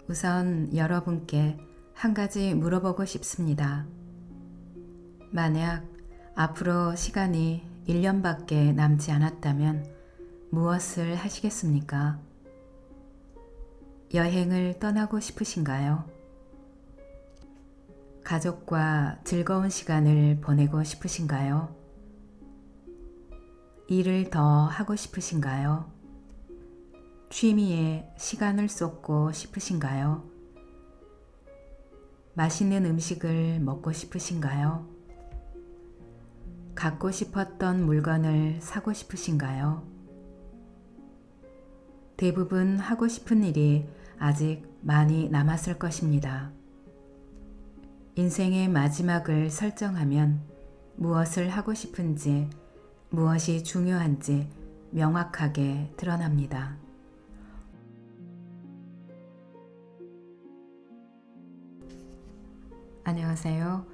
우선 여러분께 한 가지 물어보고 싶습니다. 만약 앞으로 시간이 1년밖에 남지 않았다면 무엇을 하시겠습니까? 여행을 떠나고 싶으신가요? 가족과 즐거운 시간을 보내고 싶으신가요? 일을 더 하고 싶으신가요? 취미에 시간을 쏟고 싶으신가요? 맛있는 음식을 먹고 싶으신가요? 갖고 싶었던 물건을 사고 싶으신가요? 대부분 하고 싶은 일이 아직 많이 남았을 것입니다. 인생의 마지막을 설정하면 무엇을 하고 싶은지, 무엇이 중요한지 명확하게 드러납니다. 안녕하세요.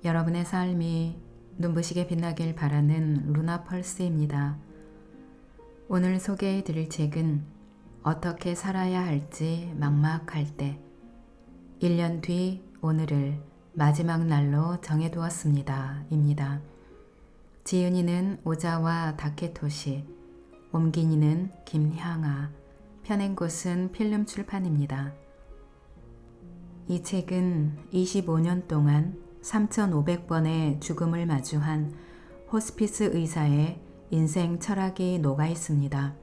여러분의 삶이 눈부시게 빛나길 바라는 루나 펄스입니다. 오늘 소개해 드릴 책은 어떻게 살아야 할지 막막할 때 1년 뒤 오늘을 마지막 날로 정해두었습니다. 입니다. 지은이는 오자와 다케토시, 옮긴이는 김향아, 펴낸 곳은 필름 출판입니다. 이 책은 25년 동안 3,500번의 죽음을 마주한 호스피스 의사의 인생 철학이 녹아 있습니다.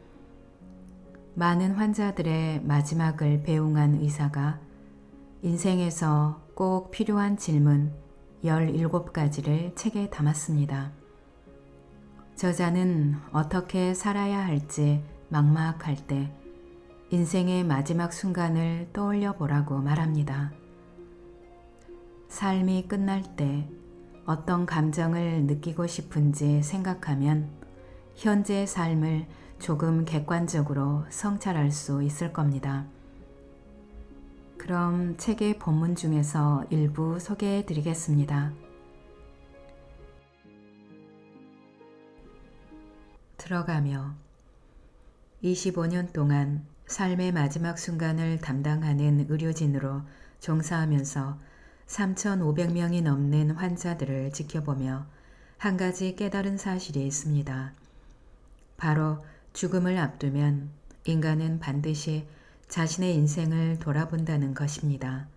많은 환자들의 마지막을 배웅한 의사가 인생에서 꼭 필요한 질문 17가지를 책에 담았습니다. 저자는 어떻게 살아야 할지 막막할 때 인생의 마지막 순간을 떠올려 보라고 말합니다. 삶이 끝날 때 어떤 감정을 느끼고 싶은지 생각하면 현재의 삶을 조금 객관적으로 성찰할 수 있을 겁니다. 그럼 책의 본문 중에서 일부 소개해 드리겠습니다. 들어가며 25년 동안 삶의 마지막 순간을 담당하는 의료진으로 종사하면서 3,500명이 넘는 환자들을 지켜보며 한 가지 깨달은 사실이 있습니다. 바로 죽음을 앞두면 인간은 반드시 자신의 인생을 돌아본다는 것입니다.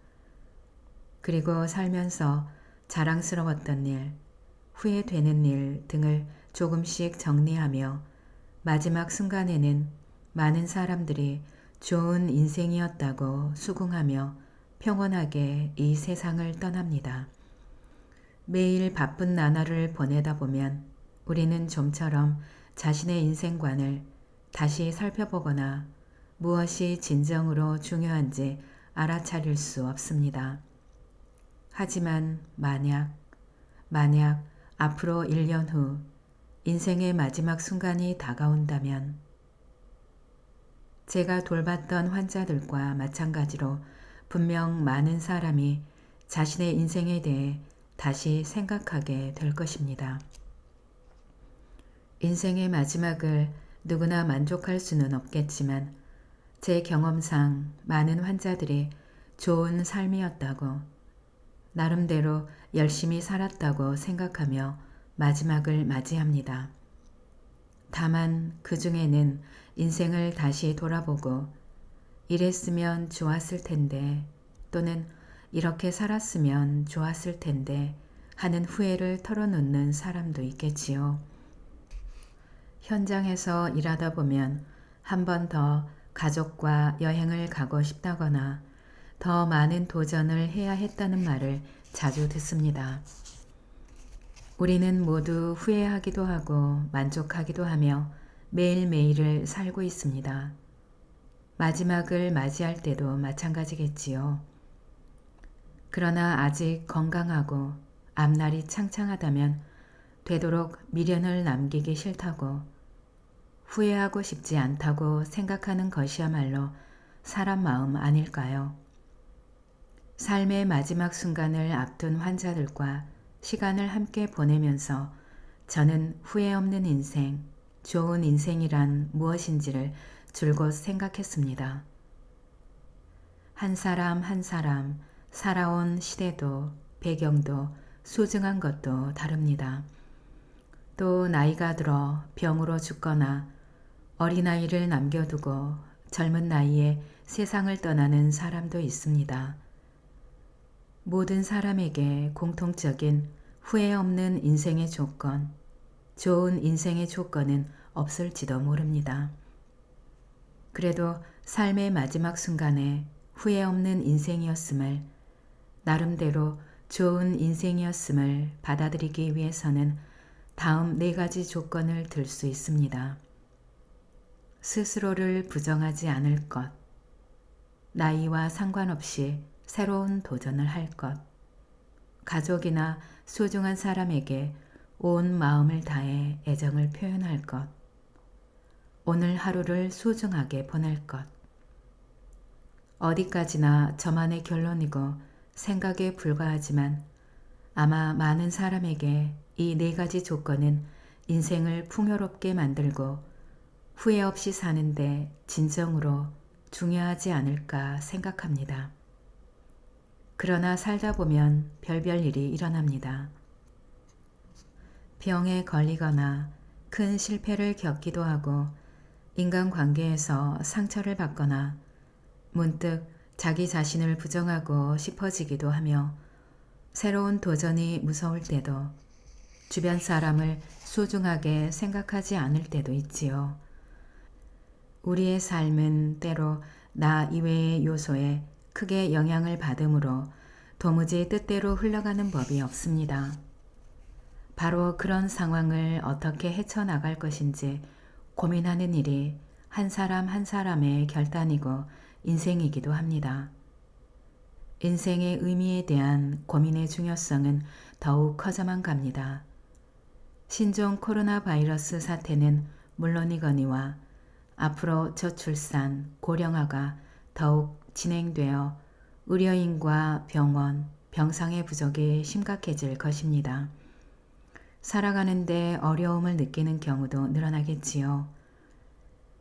그리고 살면서 자랑스러웠던 일, 후회되는 일 등을 조금씩 정리하며 마지막 순간에는 많은 사람들이 좋은 인생이었다고 수긍하며 평온하게 이 세상을 떠납니다. 매일 바쁜 나날을 보내다 보면 우리는 좀처럼 자신의 인생관을 다시 살펴보거나 무엇이 진정으로 중요한지 알아차릴 수 없습니다. 하지만 만약 앞으로 1년 후 인생의 마지막 순간이 다가온다면 제가 돌봤던 환자들과 마찬가지로 분명 많은 사람이 자신의 인생에 대해 다시 생각하게 될 것입니다. 인생의 마지막을 누구나 만족할 수는 없겠지만 제 경험상 많은 환자들이 좋은 삶이었다고, 나름대로 열심히 살았다고 생각하며 마지막을 맞이합니다. 다만 그 중에는 인생을 다시 돌아보고 이랬으면 좋았을 텐데 또는 이렇게 살았으면 좋았을 텐데 하는 후회를 털어놓는 사람도 있겠지요. 현장에서 일하다 보면 한 번 더 가족과 여행을 가고 싶다거나 더 많은 도전을 해야 했다는 말을 자주 듣습니다. 우리는 모두 후회하기도 하고 만족하기도 하며 매일매일을 살고 있습니다. 마지막을 맞이할 때도 마찬가지겠지요. 그러나 아직 건강하고 앞날이 창창하다면 되도록 미련을 남기기 싫다고, 후회하고 싶지 않다고 생각하는 것이야말로 사람 마음 아닐까요? 삶의 마지막 순간을 앞둔 환자들과 시간을 함께 보내면서 저는 후회 없는 인생, 좋은 인생이란 무엇인지를 줄곧 생각했습니다. 한 사람 한 사람 살아온 시대도 배경도 소중한 것도 다릅니다. 또 나이가 들어 병으로 죽거나 어린아이를 남겨두고 젊은 나이에 세상을 떠나는 사람도 있습니다. 모든 사람에게 공통적인 후회 없는 인생의 조건, 좋은 인생의 조건은 없을지도 모릅니다. 그래도 삶의 마지막 순간에 후회 없는 인생이었음을, 나름대로 좋은 인생이었음을 받아들이기 위해서는 다음 4가지 조건을 들 수 있습니다. 스스로를 부정하지 않을 것, 나이와 상관없이 새로운 도전을 할 것, 가족이나 소중한 사람에게 온 마음을 다해 애정을 표현할 것, 오늘 하루를 소중하게 보낼 것. 어디까지나 저만의 결론이고 생각에 불과하지만 아마 많은 사람에게 이 4가지 조건은 인생을 풍요롭게 만들고 후회 없이 사는데 진정으로 중요하지 않을까 생각합니다. 그러나 살다 보면 별별 일이 일어납니다. 병에 걸리거나 큰 실패를 겪기도 하고 인간관계에서 상처를 받거나 문득 자기 자신을 부정하고 싶어지기도 하며 새로운 도전이 무서울 때도 주변 사람을 소중하게 생각하지 않을 때도 있지요. 우리의 삶은 때로 나 이외의 요소에 크게 영향을 받으므로 도무지 뜻대로 흘러가는 법이 없습니다. 바로 그런 상황을 어떻게 헤쳐나갈 것인지 고민하는 일이 한 사람 한 사람의 결단이고 인생이기도 합니다. 인생의 의미에 대한 고민의 중요성은 더욱 커져만 갑니다. 신종 코로나 바이러스 사태는 물론이거니와 앞으로 저출산, 고령화가 더욱 진행되어 의료인과 병원, 병상의 부족이 심각해질 것입니다. 살아가는데 어려움을 느끼는 경우도 늘어나겠지요.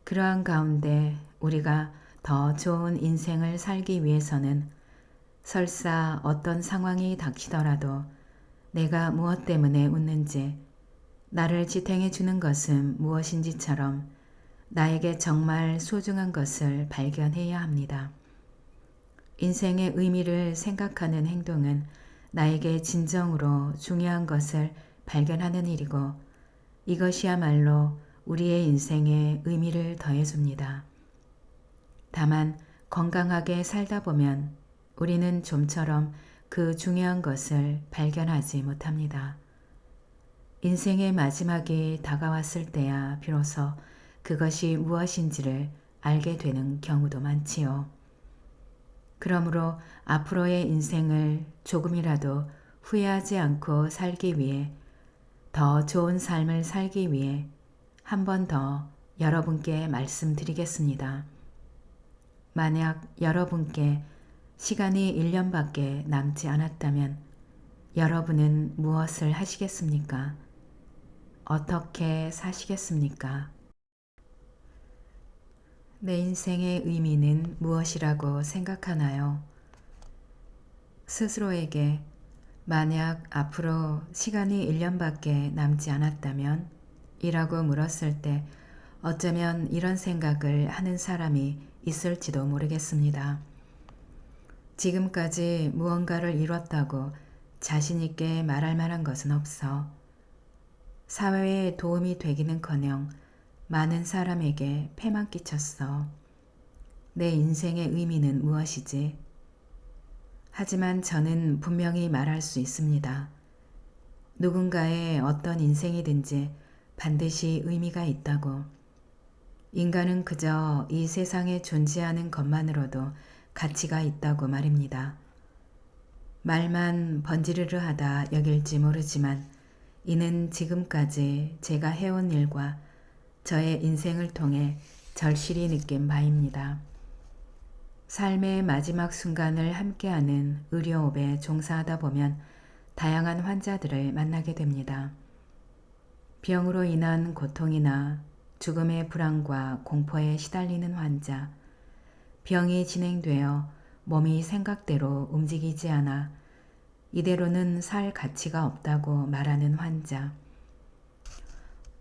그러한 가운데 우리가 더 좋은 인생을 살기 위해서는 설사 어떤 상황이 닥치더라도 내가 무엇 때문에 웃는지, 나를 지탱해 주는 것은 무엇인지처럼 나에게 정말 소중한 것을 발견해야 합니다. 인생의 의미를 생각하는 행동은 나에게 진정으로 중요한 것을 발견하는 일이고 이것이야말로 우리의 인생에 의미를 더해줍니다. 다만 건강하게 살다 보면 우리는 좀처럼 그 중요한 것을 발견하지 못합니다. 인생의 마지막이 다가왔을 때야 비로소 그것이 무엇인지를 알게 되는 경우도 많지요. 그러므로 앞으로의 인생을 조금이라도 후회하지 않고 살기 위해, 더 좋은 삶을 살기 위해 한 번 더 여러분께 말씀드리겠습니다. 만약 여러분께 시간이 1년밖에 남지 않았다면 여러분은 무엇을 하시겠습니까? 어떻게 사시겠습니까? 내 인생의 의미는 무엇이라고 생각하나요? 스스로에게 만약 앞으로 시간이 1년밖에 남지 않았다면? 이라고 물었을 때 어쩌면 이런 생각을 하는 사람이 있을지도 모르겠습니다. 지금까지 무언가를 이뤘다고 자신있게 말할 만한 것은 없어 사회에 도움이 되기는커녕 많은 사람에게 폐만 끼쳤어. 내 인생의 의미는 무엇이지? 하지만 저는 분명히 말할 수 있습니다. 누군가의 어떤 인생이든지 반드시 의미가 있다고. 인간은 그저 이 세상에 존재하는 것만으로도 가치가 있다고 말입니다. 말만 번지르르하다 여길지 모르지만 이는 지금까지 제가 해온 일과 저의 인생을 통해 절실히 느낀 바입니다. 삶의 마지막 순간을 함께하는 의료업에 종사하다 보면 다양한 환자들을 만나게 됩니다. 병으로 인한 고통이나 죽음의 불안과 공포에 시달리는 환자, 병이 진행되어 몸이 생각대로 움직이지 않아 이대로는 살 가치가 없다고 말하는 환자.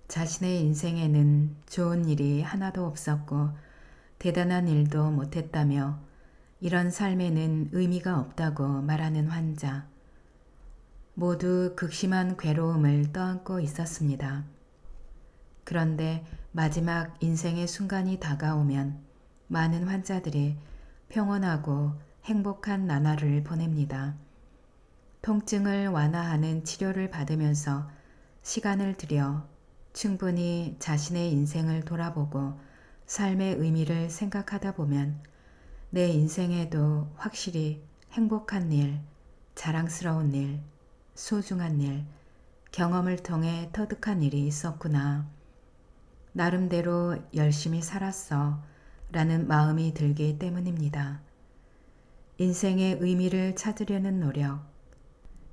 자신의 인생에는 좋은 일이 하나도 없었고 대단한 일도 못했다며 이런 삶에는 의미가 없다고 말하는 환자. 모두 극심한 괴로움을 떠안고 있었습니다. 그런데 마지막 인생의 순간이 다가오면 많은 환자들이 평온하고 행복한 나날을 보냅니다. 통증을 완화하는 치료를 받으면서 시간을 들여 충분히 자신의 인생을 돌아보고 삶의 의미를 생각하다 보면 내 인생에도 확실히 행복한 일, 자랑스러운 일, 소중한 일, 경험을 통해 터득한 일이 있었구나. 나름대로 열심히 살았어 라는 마음이 들기 때문입니다. 인생의 의미를 찾으려는 노력.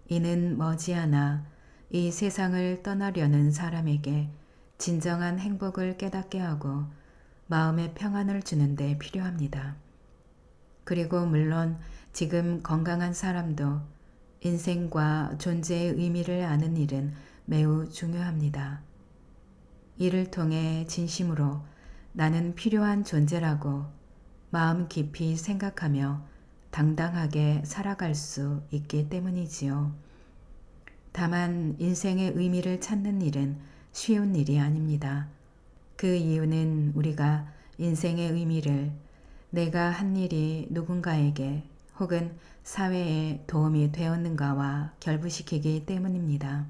이는 머지않아 이 세상을 떠나려는 사람에게 진정한 행복을 깨닫게 하고 마음의 평안을 주는 데 필요합니다. 그리고 물론 지금 건강한 사람도 인생과 존재의 의미를 아는 일은 매우 중요합니다. 이를 통해 진심으로 나는 필요한 존재라고 마음 깊이 생각하며 당당하게 살아갈 수 있기 때문이지요. 다만 인생의 의미를 찾는 일은 쉬운 일이 아닙니다. 그 이유는 우리가 인생의 의미를 내가 한 일이 누군가에게 혹은 사회에 도움이 되었는가와 결부시키기 때문입니다.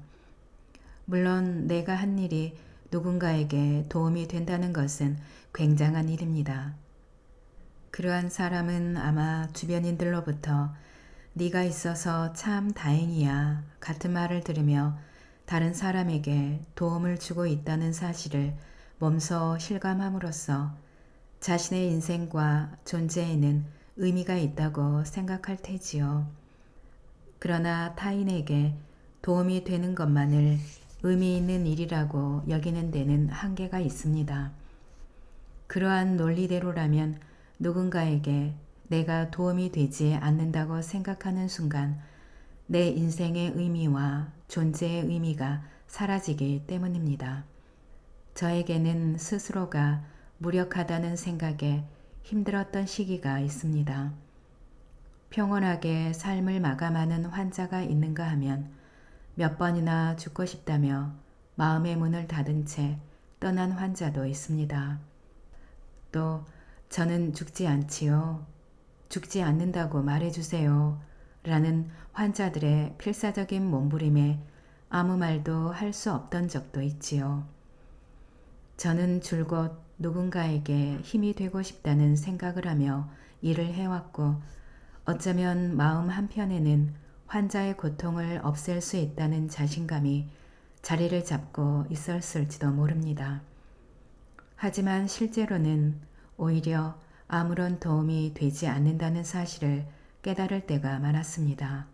물론 내가 한 일이 누군가에게 도움이 된다는 것은 굉장한 일입니다. 그러한 사람은 아마 주변인들로부터 네가 있어서 참 다행이야 같은 말을 들으며 다른 사람에게 도움을 주고 있다는 사실을 몸소 실감함으로써 자신의 인생과 존재에는 의미가 있다고 생각할 테지요. 그러나 타인에게 도움이 되는 것만을 의미 있는 일이라고 여기는 데는 한계가 있습니다. 그러한 논리대로라면 누군가에게 내가 도움이 되지 않는다고 생각하는 순간 내 인생의 의미와 존재의 의미가 사라지기 때문입니다. 저에게는 스스로가 무력하다는 생각에 힘들었던 시기가 있습니다. 평온하게 삶을 마감하는 환자가 있는가 하면 몇 번이나 죽고 싶다며 마음의 문을 닫은 채 떠난 환자도 있습니다. 또 저는 죽지 않지요. 죽지 않는다고 말해주세요. 라는 환자들의 필사적인 몸부림에 아무 말도 할 수 없던 적도 있지요. 저는 줄곧 누군가에게 힘이 되고 싶다는 생각을 하며 일을 해왔고 어쩌면 마음 한편에는 환자의 고통을 없앨 수 있다는 자신감이 자리를 잡고 있었을지도 모릅니다. 하지만 실제로는 오히려 아무런 도움이 되지 않는다는 사실을 깨달을 때가 많았습니다.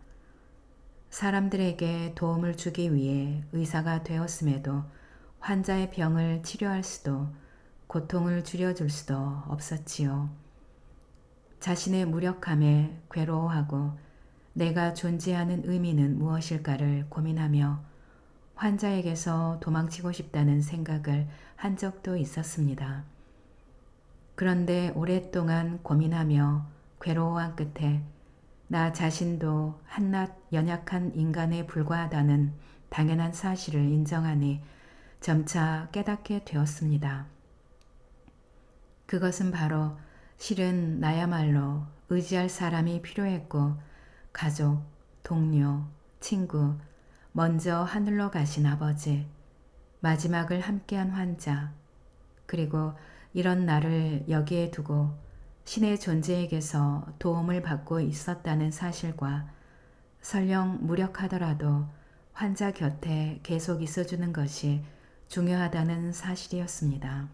사람들에게 도움을 주기 위해 의사가 되었음에도 환자의 병을 치료할 수도 고통을 줄여줄 수도 없었지요. 자신의 무력함에 괴로워하고 내가 존재하는 의미는 무엇일까를 고민하며 환자에게서 도망치고 싶다는 생각을 한 적도 있었습니다. 그런데 오랫동안 고민하며 괴로워한 끝에 나 자신도 한낱 연약한 인간에 불과하다는 당연한 사실을 인정하니 점차 깨닫게 되었습니다. 그것은 바로 실은 나야말로 의지할 사람이 필요했고 가족, 동료, 친구, 먼저 하늘로 가신 아버지, 마지막을 함께한 환자, 그리고 이런 나를 여기에 두고 신의 존재에게서 도움을 받고 있었다는 사실과 설령 무력하더라도 환자 곁에 계속 있어주는 것이 중요하다는 사실이었습니다.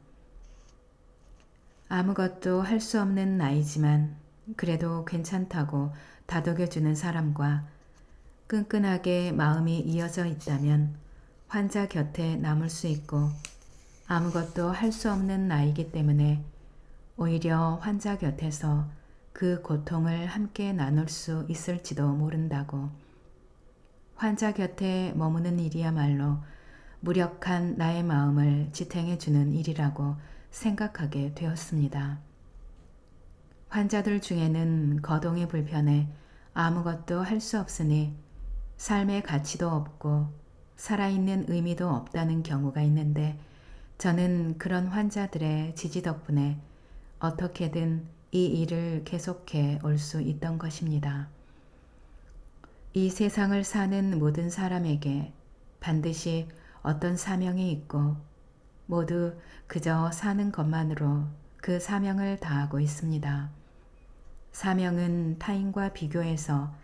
아무것도 할 수 없는 나이지만 그래도 괜찮다고 다독여주는 사람과 끈끈하게 마음이 이어져 있다면 환자 곁에 남을 수 있고 아무것도 할 수 없는 나이기 때문에 오히려 환자 곁에서 그 고통을 함께 나눌 수 있을지도 모른다고. 환자 곁에 머무는 일이야말로 무력한 나의 마음을 지탱해 주는 일이라고 생각하게 되었습니다. 환자들 중에는 거동이 불편해 아무것도 할 수 없으니 삶의 가치도 없고 살아있는 의미도 없다는 경우가 있는데, 저는 그런 환자들의 지지 덕분에 어떻게든 이 일을 계속해 올 수 있던 것입니다. 이 세상을 사는 모든 사람에게 반드시 어떤 사명이 있고 모두 그저 사는 것만으로 그 사명을 다하고 있습니다. 사명은 타인과 비교해서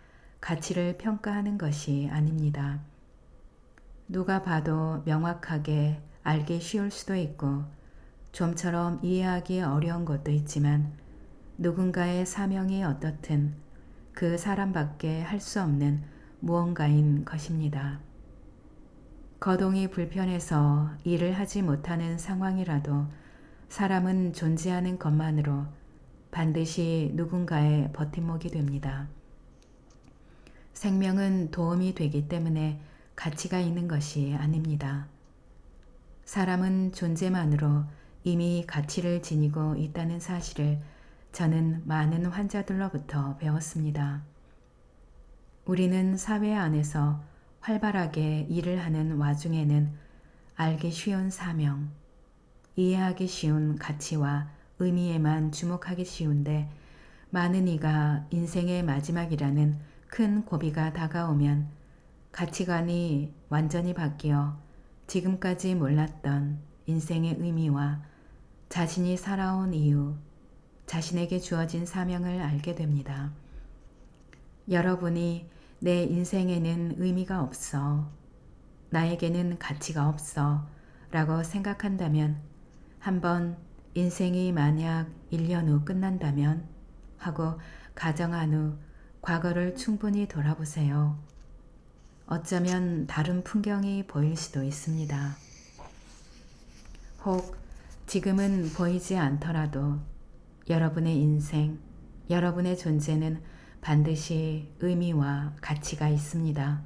가치를 평가하는 것이 아닙니다. 누가 봐도 명확하게 알기 쉬울 수도 있고 좀처럼 이해하기 어려운 것도 있지만, 누군가의 사명이 어떻든 그 사람밖에 할 수 없는 무언가인 것입니다. 거동이 불편해서 일을 하지 못하는 상황이라도 사람은 존재하는 것만으로 반드시 누군가의 버팀목이 됩니다. 생명은 도움이 되기 때문에 가치가 있는 것이 아닙니다. 사람은 존재만으로 이미 가치를 지니고 있다는 사실을 저는 많은 환자들로부터 배웠습니다. 우리는 사회 안에서 활발하게 일을 하는 와중에는 알기 쉬운 사명, 이해하기 쉬운 가치와 의미에만 주목하기 쉬운데, 많은 이가 인생의 마지막이라는 큰 고비가 다가오면 가치관이 완전히 바뀌어 지금까지 몰랐던 인생의 의미와 자신이 살아온 이유, 자신에게 주어진 사명을 알게 됩니다. 여러분이 내 인생에는 의미가 없어, 나에게는 가치가 없어 라고 생각한다면, 한번 인생이 만약 1년 후 끝난다면 하고 가정한 후 과거를 충분히 돌아보세요. 어쩌면 다른 풍경이 보일 수도 있습니다. 혹 지금은 보이지 않더라도 여러분의 인생, 여러분의 존재는 반드시 의미와 가치가 있습니다.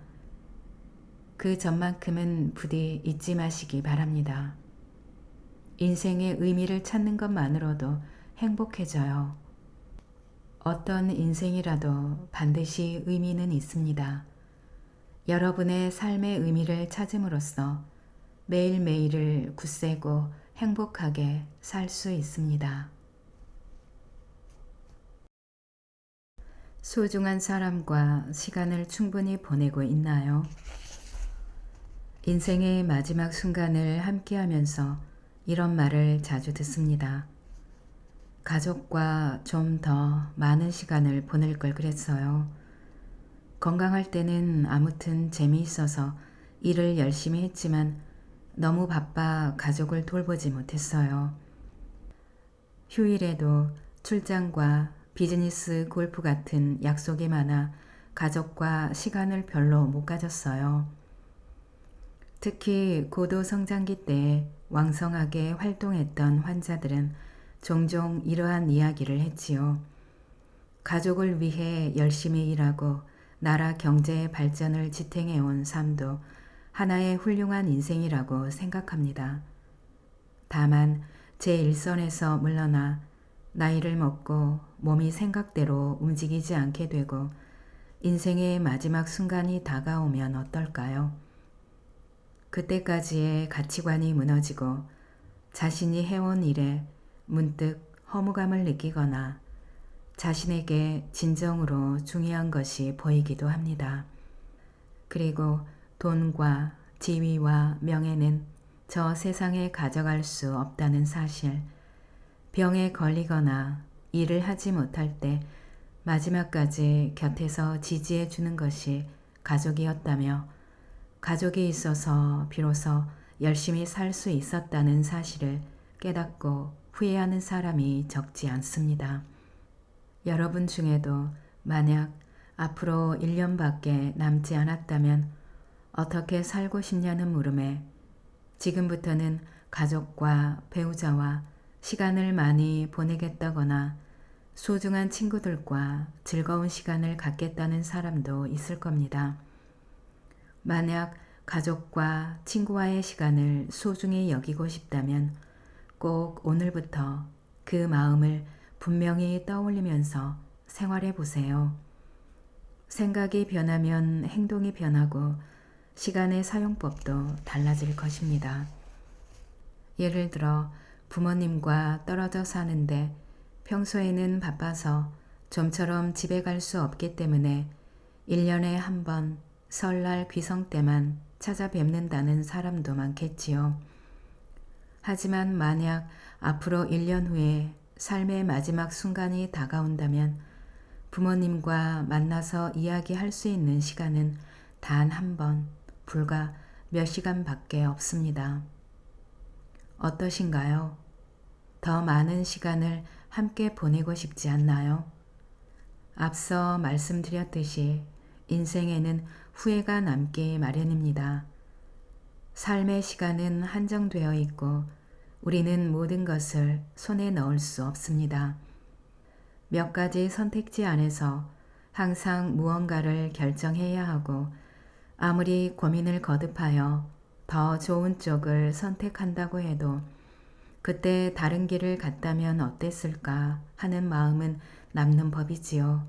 그 점만큼은 부디 잊지 마시기 바랍니다. 인생의 의미를 찾는 것만으로도 행복해져요. 어떤 인생이라도 반드시 의미는 있습니다. 여러분의 삶의 의미를 찾음으로써 매일매일을 굳세고 행복하게 살 수 있습니다. 소중한 사람과 시간을 충분히 보내고 있나요? 인생의 마지막 순간을 함께하면서 이런 말을 자주 듣습니다. 가족과 좀 더 많은 시간을 보낼 걸 그랬어요. 건강할 때는 아무튼 재미있어서 일을 열심히 했지만 너무 바빠 가족을 돌보지 못했어요. 휴일에도 출장과 비즈니스 골프 같은 약속이 많아 가족과 시간을 별로 못 가졌어요. 특히 고도 성장기 때 왕성하게 활동했던 환자들은 종종 이러한 이야기를 했지요. 가족을 위해 열심히 일하고 나라 경제의 발전을 지탱해온 삶도 하나의 훌륭한 인생이라고 생각합니다. 다만 제 일선에서 물러나 나이를 먹고 몸이 생각대로 움직이지 않게 되고 인생의 마지막 순간이 다가오면 어떨까요? 그때까지의 가치관이 무너지고 자신이 해온 일에 문득 허무감을 느끼거나 자신에게 진정으로 중요한 것이 보이기도 합니다. 그리고 돈과 지위와 명예는 저 세상에 가져갈 수 없다는 사실, 병에 걸리거나 일을 하지 못할 때 마지막까지 곁에서 지지해 주는 것이 가족이었다며, 가족이 있어서 비로소 열심히 살 수 있었다는 사실을 깨닫고 후회하는 사람이 적지 않습니다. 여러분 중에도 만약 앞으로 1년밖에 남지 않았다면 어떻게 살고 싶냐는 물음에 지금부터는 가족과 배우자와 시간을 많이 보내겠다거나 소중한 친구들과 즐거운 시간을 갖겠다는 사람도 있을 겁니다. 만약 가족과 친구와의 시간을 소중히 여기고 싶다면 꼭 오늘부터 그 마음을 분명히 떠올리면서 생활해 보세요. 생각이 변하면 행동이 변하고 시간의 사용법도 달라질 것입니다. 예를 들어 부모님과 떨어져 사는데 평소에는 바빠서 좀처럼 집에 갈 수 없기 때문에 1년에 한 번 설날 귀성 때만 찾아뵙는다는 사람도 많겠지요. 하지만 만약 앞으로 1년 후에 삶의 마지막 순간이 다가온다면 부모님과 만나서 이야기할 수 있는 시간은 단 한 번, 불과 몇 시간밖에 없습니다. 어떠신가요? 더 많은 시간을 함께 보내고 싶지 않나요? 앞서 말씀드렸듯이 인생에는 후회가 남기 마련입니다. 삶의 시간은 한정되어 있고 우리는 모든 것을 손에 넣을 수 없습니다. 몇 가지 선택지 안에서 항상 무언가를 결정해야 하고 아무리 고민을 거듭하여 더 좋은 쪽을 선택한다고 해도 그때 다른 길을 갔다면 어땠을까 하는 마음은 남는 법이지요.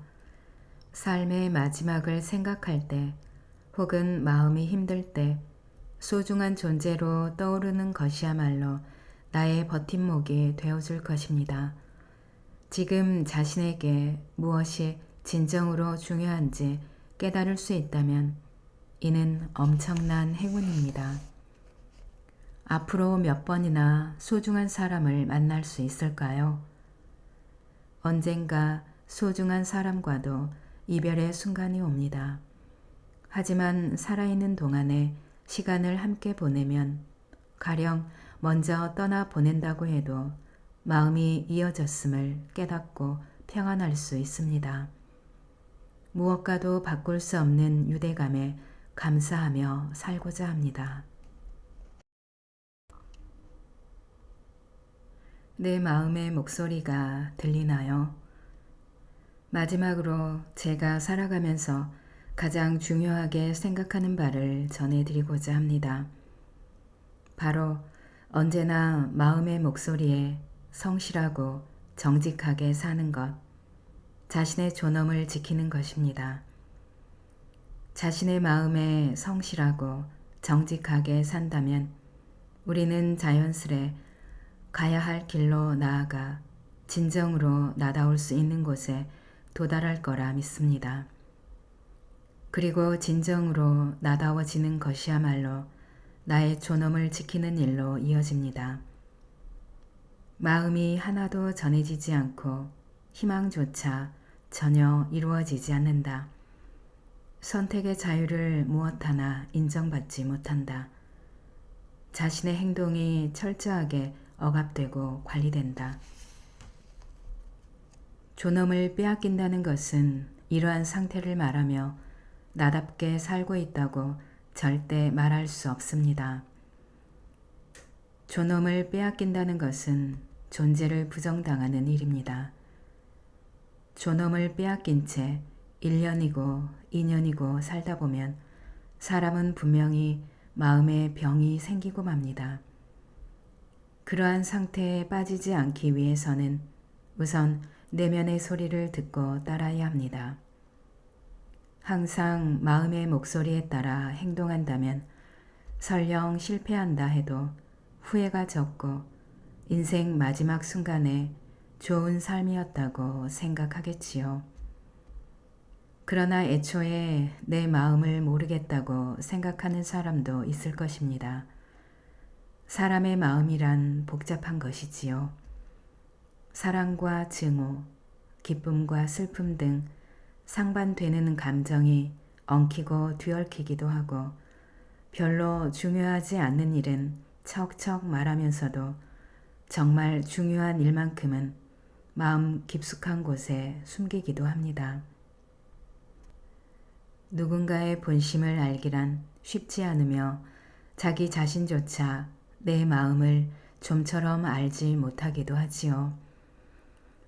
삶의 마지막을 생각할 때 혹은 마음이 힘들 때 소중한 존재로 떠오르는 것이야말로 나의 버팀목이 되어줄 것입니다. 지금 자신에게 무엇이 진정으로 중요한지 깨달을 수 있다면 이는 엄청난 행운입니다. 앞으로 몇 번이나 소중한 사람을 만날 수 있을까요? 언젠가 소중한 사람과도 이별의 순간이 옵니다. 하지만 살아있는 동안에 시간을 함께 보내면 가령 먼저 떠나 보낸다고 해도 마음이 이어졌음을 깨닫고 평안할 수 있습니다. 무엇과도 바꿀 수 없는 유대감에 감사하며 살고자 합니다. 내 마음의 목소리가 들리나요? 마지막으로 제가 살아가면서 가장 중요하게 생각하는 바를 전해드리고자 합니다. 바로 언제나 마음의 목소리에 성실하고 정직하게 사는 것, 자신의 존엄을 지키는 것입니다. 자신의 마음에 성실하고 정직하게 산다면 우리는 자연스레 가야 할 길로 나아가 진정으로 나다울 수 있는 곳에 도달할 거라 믿습니다. 그리고 진정으로 나다워지는 것이야말로 나의 존엄을 지키는 일로 이어집니다. 마음이 하나도 전해지지 않고 희망조차 전혀 이루어지지 않는다. 선택의 자유를 무엇 하나 인정받지 못한다. 자신의 행동이 철저하게 억압되고 관리된다. 존엄을 빼앗긴다는 것은 이러한 상태를 말하며 나답게 살고 있다고 절대 말할 수 없습니다. 존엄을 빼앗긴다는 것은 존재를 부정당하는 일입니다. 존엄을 빼앗긴 채 1년이고 2년이고 살다 보면 사람은 분명히 마음에 병이 생기고 맙니다. 그러한 상태에 빠지지 않기 위해서는 우선 내면의 소리를 듣고 따라야 합니다. 항상 마음의 목소리에 따라 행동한다면 설령 실패한다 해도 후회가 적고 인생 마지막 순간에 좋은 삶이었다고 생각하겠지요. 그러나 애초에 내 마음을 모르겠다고 생각하는 사람도 있을 것입니다. 사람의 마음이란 복잡한 것이지요. 사랑과 증오, 기쁨과 슬픔 등 상반되는 감정이 엉키고 뒤얽히기도 하고 별로 중요하지 않는 일은 척척 말하면서도 정말 중요한 일만큼은 마음 깊숙한 곳에 숨기기도 합니다. 누군가의 본심을 알기란 쉽지 않으며 자기 자신조차 내 마음을 좀처럼 알지 못하기도 하지요.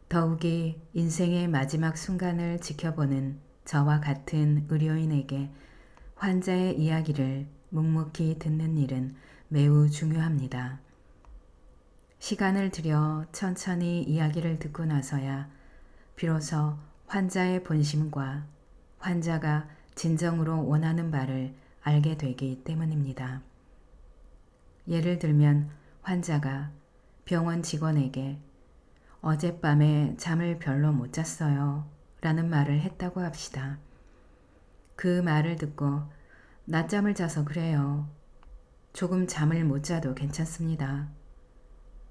더욱이 인생의 마지막 순간을 지켜보는 저와 같은 의료인에게 환자의 이야기를 묵묵히 듣는 일은 매우 중요합니다. 시간을 들여 천천히 이야기를 듣고 나서야 비로소 환자의 본심과 환자가 진정으로 원하는 바를 알게 되기 때문입니다. 예를 들면 환자가 병원 직원에게 어젯밤에 잠을 별로 못 잤어요 라는 말을 했다고 합시다. 그 말을 듣고 낮잠을 자서 그래요. 조금 잠을 못 자도 괜찮습니다.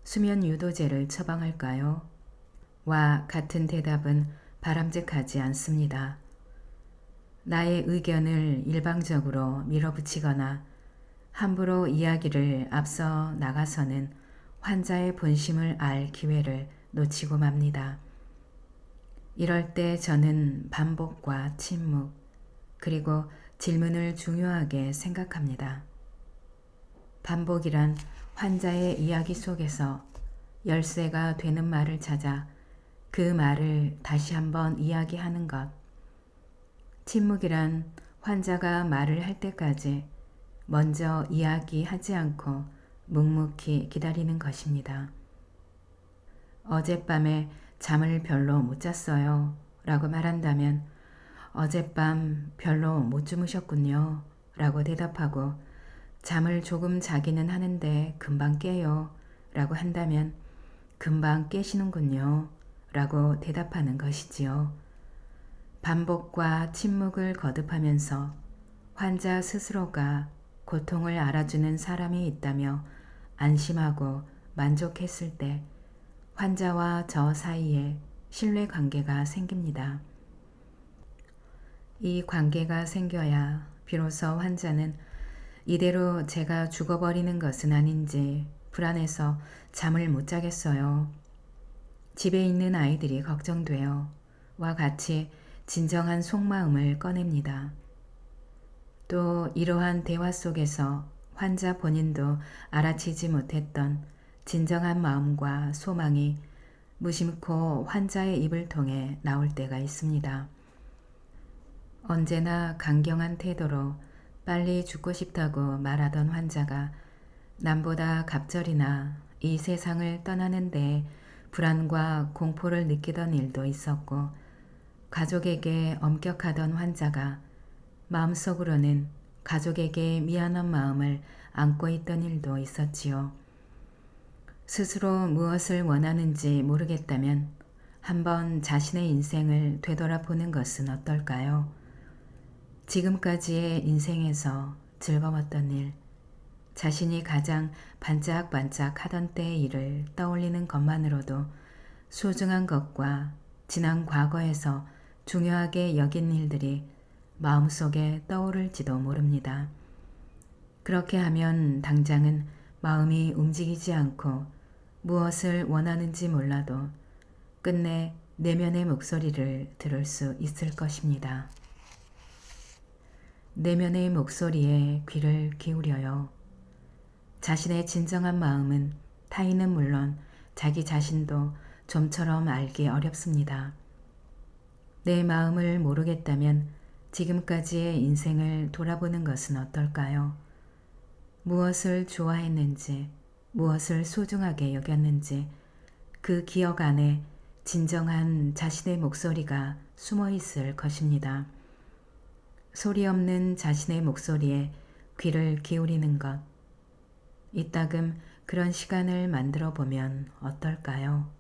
수면 유도제를 처방할까요? 와 같은 대답은 바람직하지 않습니다. 나의 의견을 일방적으로 밀어붙이거나 함부로 이야기를 앞서 나가서는 환자의 본심을 알 기회를 놓치고 맙니다. 이럴 때 저는 반복과 침묵, 그리고 질문을 중요하게 생각합니다. 반복이란 환자의 이야기 속에서 열쇠가 되는 말을 찾아 그 말을 다시 한번 이야기하는 것. 침묵이란 환자가 말을 할 때까지 먼저 이야기하지 않고 묵묵히 기다리는 것입니다. 어젯밤에 잠을 별로 못 잤어요 라고 말한다면 어젯밤 별로 못 주무셨군요 라고 대답하고 잠을 조금 자기는 하는데 금방 깨요 라고 한다면 금방 깨시는군요 라고 대답하는 것이지요. 반복과 침묵을 거듭하면서 환자 스스로가 고통을 알아주는 사람이 있다며 안심하고 만족했을 때 환자와 저 사이에 신뢰 관계가 생깁니다. 이 관계가 생겨야 비로소 환자는 이대로 제가 죽어버리는 것은 아닌지 불안해서 잠을 못 자겠어요. 집에 있는 아이들이 걱정돼요. 와 같이 진정한 속마음을 꺼냅니다. 또 이러한 대화 속에서 환자 본인도 알아채지 못했던 진정한 마음과 소망이 무심코 환자의 입을 통해 나올 때가 있습니다. 언제나 강경한 태도로 빨리 죽고 싶다고 말하던 환자가 남보다 갑절이나 이 세상을 떠나는 데 불안과 공포를 느끼던 일도 있었고 가족에게 엄격하던 환자가 마음속으로는 가족에게 미안한 마음을 안고 있던 일도 있었지요. 스스로 무엇을 원하는지 모르겠다면 한번 자신의 인생을 되돌아보는 것은 어떨까요? 지금까지의 인생에서 즐거웠던 일, 자신이 가장 반짝반짝 하던 때의 일을 떠올리는 것만으로도 소중한 것과 지난 과거에서 중요하게 여긴 일들이 마음속에 떠오를지도 모릅니다. 그렇게 하면 당장은 마음이 움직이지 않고 무엇을 원하는지 몰라도 끝내 내면의 목소리를 들을 수 있을 것입니다. 내면의 목소리에 귀를 기울여요. 자신의 진정한 마음은 타인은 물론 자기 자신도 좀처럼 알기 어렵습니다. 내 마음을 모르겠다면 지금까지의 인생을 돌아보는 것은 어떨까요? 무엇을 좋아했는지, 무엇을 소중하게 여겼는지 그 기억 안에 진정한 자신의 목소리가 숨어 있을 것입니다. 소리 없는 자신의 목소리에 귀를 기울이는 것. 이따금 그런 시간을 만들어 보면 어떨까요?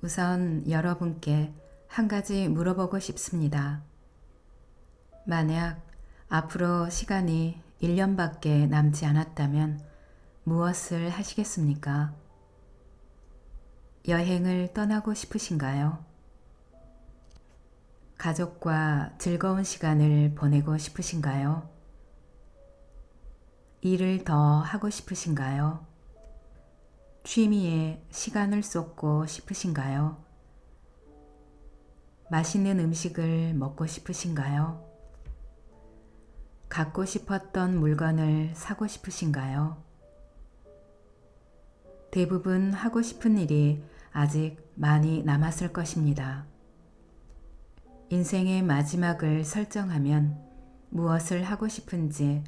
우선 여러분께 한 가지 물어보고 싶습니다. 만약 앞으로 시간이 1년밖에 남지 않았다면 무엇을 하시겠습니까? 여행을 떠나고 싶으신가요? 가족과 즐거운 시간을 보내고 싶으신가요? 일을 더 하고 싶으신가요? 취미에 시간을 쏟고 싶으신가요? 맛있는 음식을 먹고 싶으신가요? 갖고 싶었던 물건을 사고 싶으신가요? 대부분 하고 싶은 일이 아직 많이 남았을 것입니다. 인생의 마지막을 설정하면 무엇을 하고 싶은지,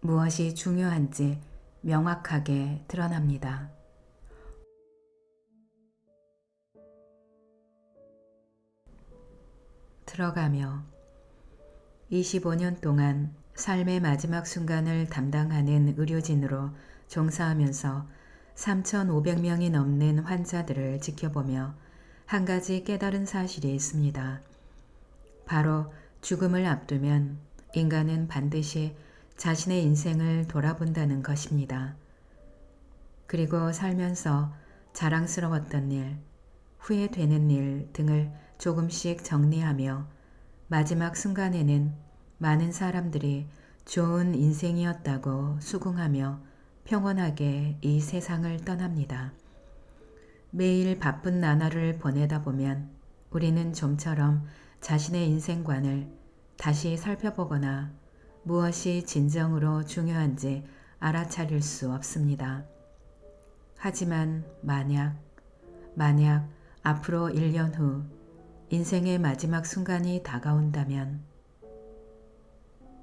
무엇이 중요한지 명확하게 드러납니다. 들어가며 25년 동안 삶의 마지막 순간을 담당하는 의료진으로 종사하면서 3,500명이 넘는 환자들을 지켜보며 한 가지 깨달은 사실이 있습니다. 바로 죽음을 앞두면 인간은 반드시 자신의 인생을 돌아본다는 것입니다. 그리고 살면서 자랑스러웠던 일, 후회되는 일 등을 조금씩 정리하며 마지막 순간에는 많은 사람들이 좋은 인생이었다고 수긍하며 평온하게 이 세상을 떠납니다. 매일 바쁜 나날을 보내다 보면 우리는 좀처럼 자신의 인생관을 다시 살펴보거나 무엇이 진정으로 중요한지 알아차릴 수 없습니다. 하지만 만약 앞으로 1년 후 인생의 마지막 순간이 다가온다면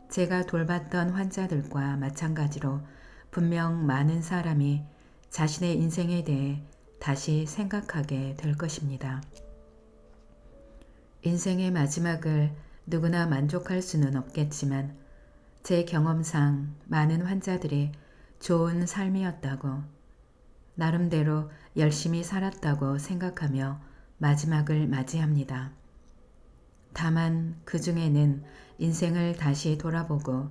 제가 돌봤던 환자들과 마찬가지로 분명 많은 사람이 자신의 인생에 대해 다시 생각하게 될 것입니다. 인생의 마지막을 누구나 만족할 수는 없겠지만 제 경험상 많은 환자들이 좋은 삶이었다고, 나름대로 열심히 살았다고 생각하며 마지막을 맞이합니다. 다만 그 중에는 인생을 다시 돌아보고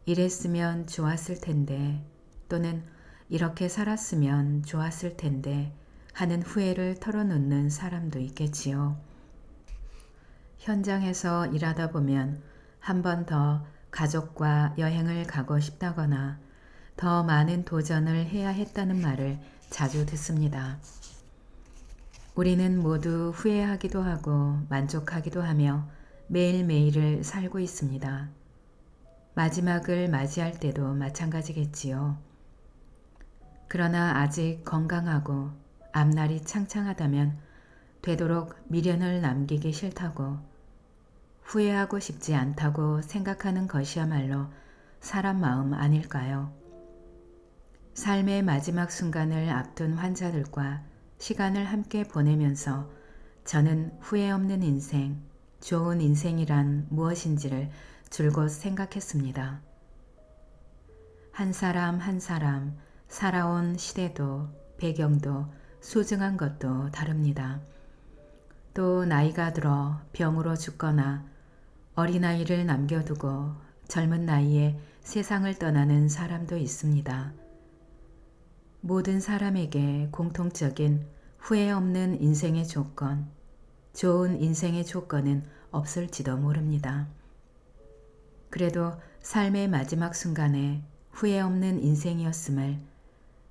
이랬으면 좋았을 텐데 또는 이렇게 살았으면 좋았을 텐데 하는 후회를 털어놓는 사람도 있겠지요. 현장에서 일하다 보면 한 번 더 가족과 여행을 가고 싶다거나 더 많은 도전을 해야 했다는 말을 자주 듣습니다. 우리는 모두 후회하기도 하고 만족하기도 하며 매일매일을 살고 있습니다. 마지막을 맞이할 때도 마찬가지겠지요. 그러나 아직 건강하고 앞날이 창창하다면 되도록 미련을 남기기 싫다고, 후회하고 싶지 않다고 생각하는 것이야말로 사람 마음 아닐까요? 삶의 마지막 순간을 앞둔 환자들과 시간을 함께 보내면서 저는 후회 없는 인생, 좋은 인생이란 무엇인지를 줄곧 생각했습니다. 한 사람 한 사람 살아온 시대도 배경도 소중한 것도 다릅니다. 또 나이가 들어 병으로 죽거나 어린아이를 남겨두고 젊은 나이에 세상을 떠나는 사람도 있습니다. 모든 사람에게 공통적인 후회 없는 인생의 조건, 좋은 인생의 조건은 없을지도 모릅니다. 그래도 삶의 마지막 순간에 후회 없는 인생이었음을,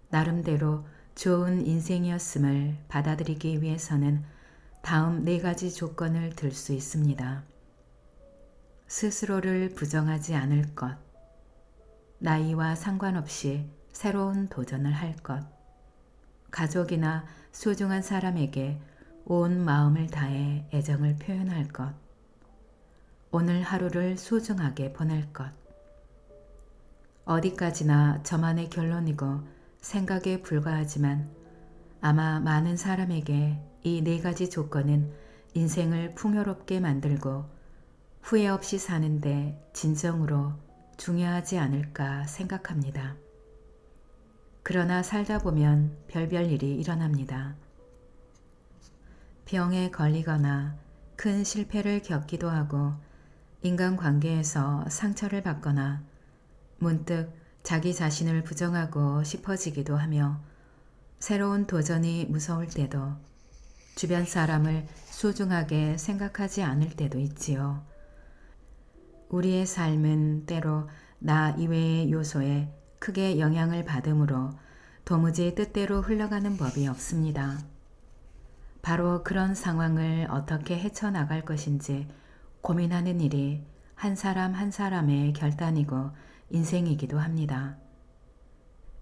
나름대로 좋은 인생이었음을 받아들이기 위해서는 다음 4가지 조건을 들 수 있습니다. 스스로를 부정하지 않을 것, 나이와 상관없이 새로운 도전을 할 것, 가족이나 소중한 사람에게 온 마음을 다해 애정을 표현할 것, 오늘 하루를 소중하게 보낼 것. 어디까지나 저만의 결론이고 생각에 불과하지만 아마 많은 사람에게 이 4가지 조건은 인생을 풍요롭게 만들고 후회 없이 사는데 진정으로 중요하지 않을까 생각합니다. 그러나 살다 보면 별별 일이 일어납니다. 병에 걸리거나 큰 실패를 겪기도 하고 인간관계에서 상처를 받거나 문득 자기 자신을 부정하고 싶어지기도 하며 새로운 도전이 무서울 때도, 주변 사람을 소중하게 생각하지 않을 때도 있지요. 우리의 삶은 때로 나 이외의 요소에 크게 영향을 받으므로 도무지 뜻대로 흘러가는 법이 없습니다. 바로 그런 상황을 어떻게 헤쳐나갈 것인지 고민하는 일이 한 사람 한 사람의 결단이고 인생이기도 합니다.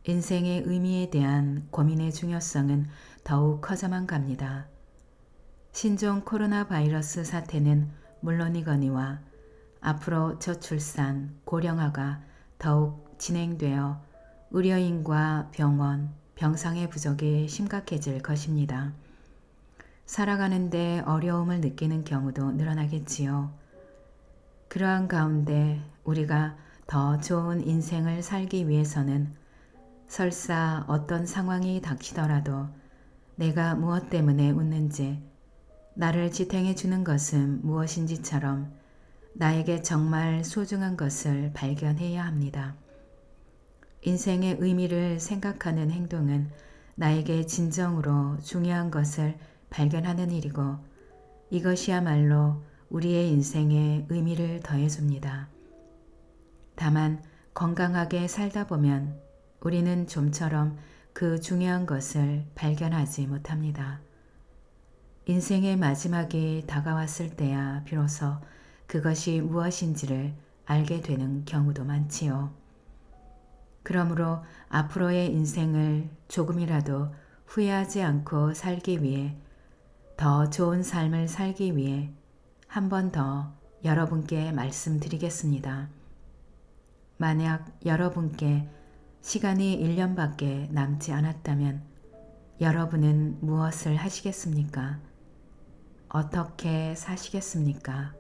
인생의 의미에 대한 고민의 중요성은 더욱 커져만 갑니다. 신종 코로나 바이러스 사태는 물론이거니와 앞으로 저출산, 고령화가 더욱 진행되어 의료인과 병원, 병상의 부족이 심각해질 것입니다. 살아가는데 어려움을 느끼는 경우도 늘어나겠지요. 그러한 가운데 우리가 더 좋은 인생을 살기 위해서는 설사 어떤 상황이 닥치더라도 내가 무엇 때문에 웃는지, 나를 지탱해 주는 것은 무엇인지처럼 나에게 정말 소중한 것을 발견해야 합니다. 인생의 의미를 생각하는 행동은 나에게 진정으로 중요한 것을 발견하는 일이고 이것이야말로 우리의 인생에 의미를 더해줍니다. 다만 건강하게 살다 보면 우리는 좀처럼 그 중요한 것을 발견하지 못합니다. 인생의 마지막이 다가왔을 때야 비로소 그것이 무엇인지를 알게 되는 경우도 많지요. 그러므로 앞으로의 인생을 조금이라도 후회하지 않고 살기 위해, 더 좋은 삶을 살기 위해 한 번 더 여러분께 말씀드리겠습니다. 만약 여러분께 시간이 1년밖에 남지 않았다면 여러분은 무엇을 하시겠습니까? 어떻게 사시겠습니까?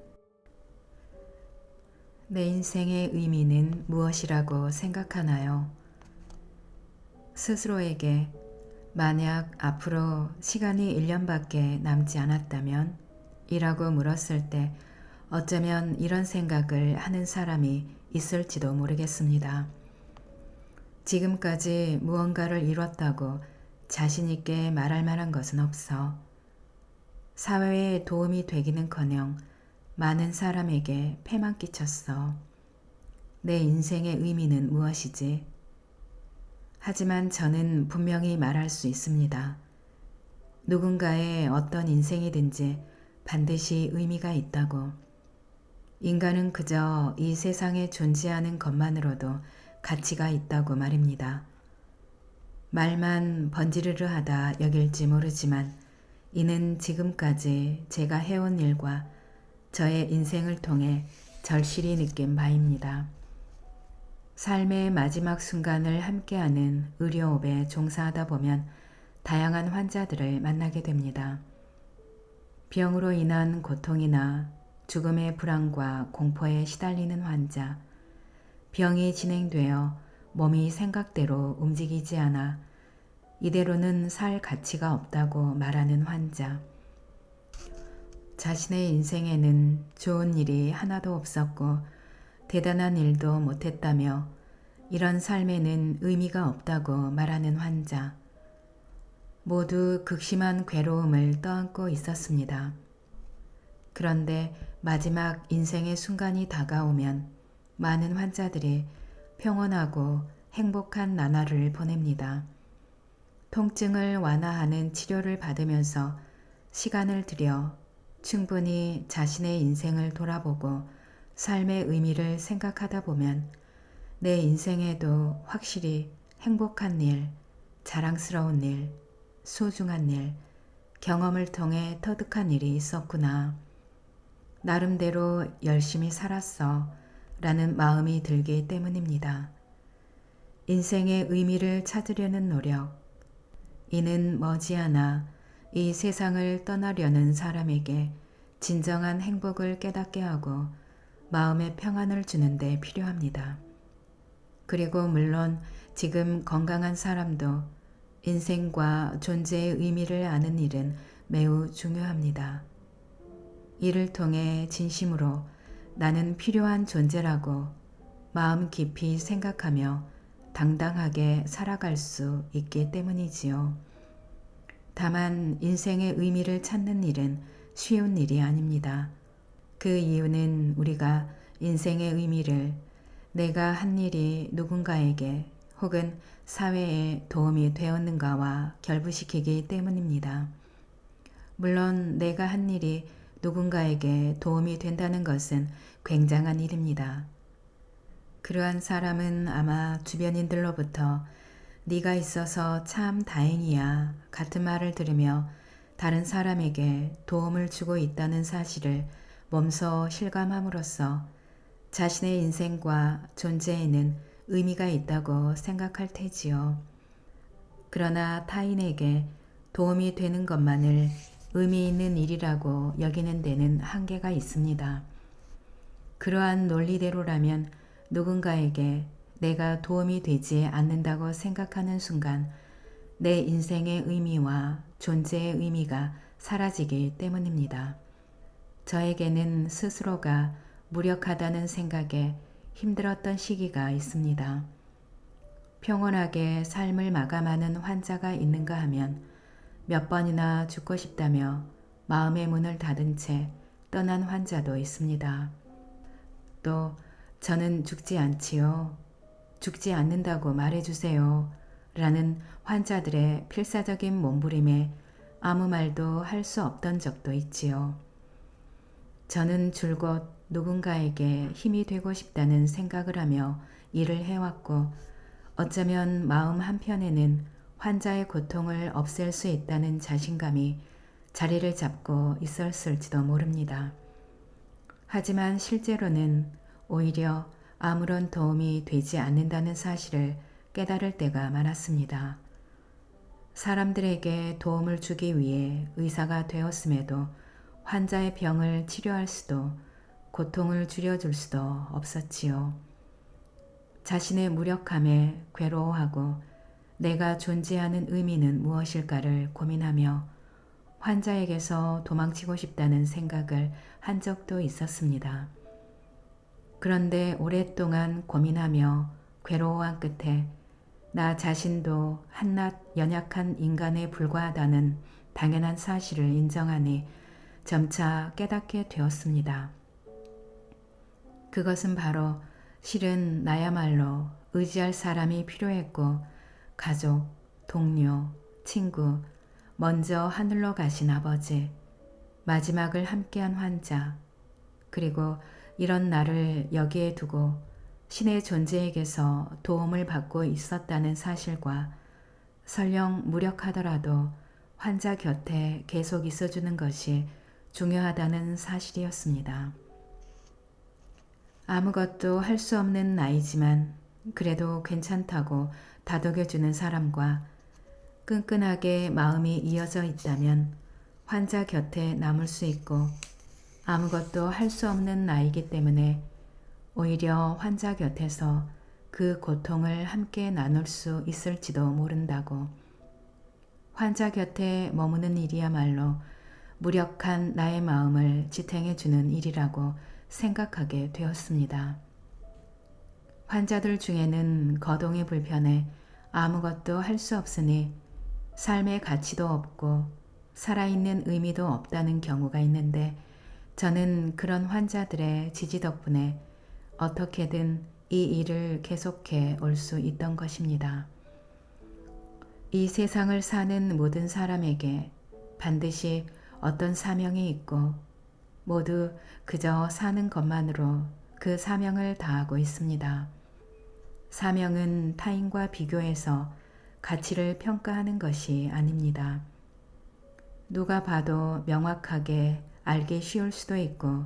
내 인생의 의미는 무엇이라고 생각하나요? 스스로에게 만약 앞으로 시간이 1년밖에 남지 않았다면? 이라고 물었을 때 어쩌면 이런 생각을 하는 사람이 있을지도 모르겠습니다. 지금까지 무언가를 이뤘다고 자신 있게 말할 만한 것은 없어 사회에 도움이 되기는커녕 많은 사람에게 폐만 끼쳤어. 내 인생의 의미는 무엇이지? 하지만 저는 분명히 말할 수 있습니다. 누군가의 어떤 인생이든지 반드시 의미가 있다고. 인간은 그저 이 세상에 존재하는 것만으로도 가치가 있다고 말입니다. 말만 번지르르하다 여길지 모르지만 이는 지금까지 제가 해온 일과 저의 인생을 통해 절실히 느낀 바입니다. 삶의 마지막 순간을 함께하는 의료업에 종사하다 보면 다양한 환자들을 만나게 됩니다. 병으로 인한 고통이나 죽음의 불안과 공포에 시달리는 환자, 병이 진행되어 몸이 생각대로 움직이지 않아 이대로는 살 가치가 없다고 말하는 환자, 자신의 인생에는 좋은 일이 하나도 없었고 대단한 일도 못했다며 이런 삶에는 의미가 없다고 말하는 환자, 모두 극심한 괴로움을 떠안고 있었습니다. 그런데 마지막 인생의 순간이 다가오면 많은 환자들이 평온하고 행복한 나날을 보냅니다. 통증을 완화하는 치료를 받으면서 시간을 들여 충분히 자신의 인생을 돌아보고 삶의 의미를 생각하다 보면 내 인생에도 확실히 행복한 일, 자랑스러운 일, 소중한 일, 경험을 통해 터득한 일이 있었구나. 나름대로 열심히 살았어 라는 마음이 들기 때문입니다. 인생의 의미를 찾으려는 노력, 이는 머지않아 이 세상을 떠나려는 사람에게 진정한 행복을 깨닫게 하고 마음의 평안을 주는 데 필요합니다. 그리고 물론 지금 건강한 사람도 인생과 존재의 의미를 아는 일은 매우 중요합니다. 이를 통해 진심으로 나는 필요한 존재라고 마음 깊이 생각하며 당당하게 살아갈 수 있기 때문이지요. 다만 인생의 의미를 찾는 일은 쉬운 일이 아닙니다. 그 이유는 우리가 인생의 의미를 내가 한 일이 누군가에게 혹은 사회에 도움이 되었는가와 결부시키기 때문입니다. 물론 내가 한 일이 누군가에게 도움이 된다는 것은 굉장한 일입니다. 그러한 사람은 아마 주변인들로부터 네가 있어서 참 다행이야 같은 말을 들으며 다른 사람에게 도움을 주고 있다는 사실을 몸소 실감함으로써 자신의 인생과 존재에는 의미가 있다고 생각할 테지요. 그러나 타인에게 도움이 되는 것만을 의미 있는 일이라고 여기는 데는 한계가 있습니다. 그러한 논리대로라면 누군가에게 내가 도움이 되지 않는다고 생각하는 순간 내 인생의 의미와 존재의 의미가 사라지기 때문입니다. 저에게는 스스로가 무력하다는 생각에 힘들었던 시기가 있습니다. 평온하게 삶을 마감하는 환자가 있는가 하면 몇 번이나 죽고 싶다며 마음의 문을 닫은 채 떠난 환자도 있습니다. 또 저는 죽지 않지요. 죽지 않는다고 말해주세요. 라는 환자들의 필사적인 몸부림에 아무 말도 할 수 없던 적도 있지요. 저는 줄곧 누군가에게 힘이 되고 싶다는 생각을 하며 일을 해왔고 어쩌면 마음 한편에는 환자의 고통을 없앨 수 있다는 자신감이 자리를 잡고 있었을지도 모릅니다. 하지만 실제로는 오히려 아무런 도움이 되지 않는다는 사실을 깨달을 때가 많았습니다. 사람들에게 도움을 주기 위해 의사가 되었음에도 환자의 병을 치료할 수도 고통을 줄여줄 수도 없었지요. 자신의 무력함에 괴로워하고 내가 존재하는 의미는 무엇일까를 고민하며 환자에게서 도망치고 싶다는 생각을 한 적도 있었습니다. 그런데 오랫동안 고민하며 괴로워한 끝에 나 자신도 한낱 연약한 인간에 불과하다는 당연한 사실을 인정하니 점차 깨닫게 되었습니다. 그것은 바로 실은 나야말로 의지할 사람이 필요했고 가족, 동료, 친구, 먼저 하늘로 가신 아버지, 마지막을 함께한 환자, 그리고 이런 나를 여기에 두고 신의 존재에게서 도움을 받고 있었다는 사실과 설령 무력하더라도 환자 곁에 계속 있어주는 것이 중요하다는 사실이었습니다. 아무것도 할 수 없는 나이지만 그래도 괜찮다고 다독여주는 사람과 끈끈하게 마음이 이어져 있다면 환자 곁에 남을 수 있고 아무것도 할 수 없는 나이기 때문에 오히려 환자 곁에서 그 고통을 함께 나눌 수 있을지도 모른다고 환자 곁에 머무는 일이야말로 무력한 나의 마음을 지탱해주는 일이라고 생각하게 되었습니다. 환자들 중에는 거동이 불편해 아무것도 할 수 없으니 삶의 가치도 없고 살아있는 의미도 없다는 경우가 있는데 저는 그런 환자들의 지지 덕분에 어떻게든 이 일을 계속해 올 수 있던 것입니다. 이 세상을 사는 모든 사람에게 반드시 어떤 사명이 있고 모두 그저 사는 것만으로 그 사명을 다하고 있습니다. 사명은 타인과 비교해서 가치를 평가하는 것이 아닙니다. 누가 봐도 명확하게 알기 쉬울 수도 있고